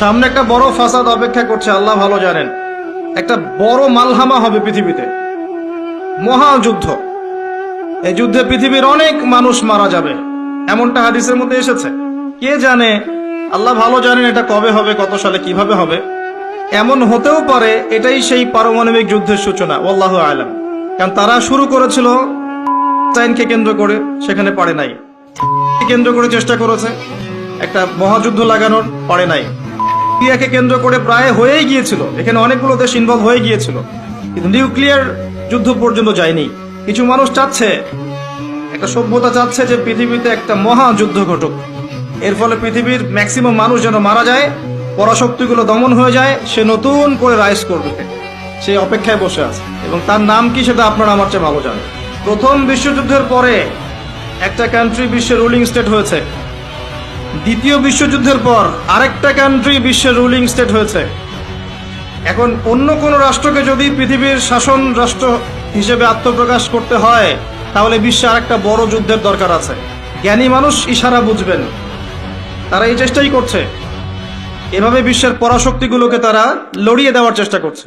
সামনে একটা বড় ফাসাদ অপেক্ষা করছে, আল্লাহ ভালো জানেন। একটা বড় মালহামা হবে পৃথিবীতে, মহাযুদ্ধ। এই যুদ্ধে পৃথিবীর অনেক মানুষ মারা যাবে, এমনটা হাদিসের মধ্যে এসেছে। কে জানে, আল্লাহ ভালো জানেন এটা কবে হবে, কত সালে, কিভাবে হবে। এমন হতেও পারে এটাই সেই পারমাণবিক যুদ্ধের সূচনা, আল্লাহু আলাম। কারণ তারা শুরু করেছিল চাইনকে কেন্দ্র করে, সেখানে পারে নাই। কেন্দ্র করে চেষ্টা করেছে একটা মহাযুদ্ধ লাগানোর, পারে নাই। সিরিয়াকে কেন্দ্র করে প্রায় হয়েই গিয়েছিল, এখানে অনেকগুলো দেশ ইনভলভ হয়ে গিয়েছিল, কিন্তু নিউক্লিয়ার যুদ্ধ পর্যন্ত যায়নি। কিছু মানুষ চাচ্ছে, একটা সভ্যতা চাচ্ছে যে পৃথিবীতে একটা মহাযুদ্ধ ঘটুক, এর ফলে পৃথিবীর ম্যাক্সিমাম মানুষ যেন মারা যায়, পরাশক্তিগুলো দমন হয়ে যায়, সে নতুন করে রাইজ করবে, সেই অপেক্ষায় বসে আছে। এবং তার নাম কি সেটা আপনারা আমার চেয়ে ভালো জানেন। প্রথম বিশ্বযুদ্ধের পরে একটা কান্ট্রি বিশ্বের রুলিং স্টেট হয়েছে, দ্বিতীয় বিশ্বযুদ্ধের পর আরেকটা কান্ট্রি বিশ্বের রুলিং স্টেট হয়েছে। এখন অন্য কোন রাষ্ট্রকে যদি পৃথিবীর শাসন রাষ্ট্র হিসেবে আত্মপ্রকাশ করতে হয়, তাহলে বিশ্বে আরেকটা বড় যুদ্ধের দরকার আছে। জ্ঞানী মানুষ ইশারা বুঝবেন, তারা এই চেষ্টাই করছে। এভাবে বিশ্বের পরাশক্তিগুলোকে তারা লড়িয়ে দেওয়ার চেষ্টা করছে।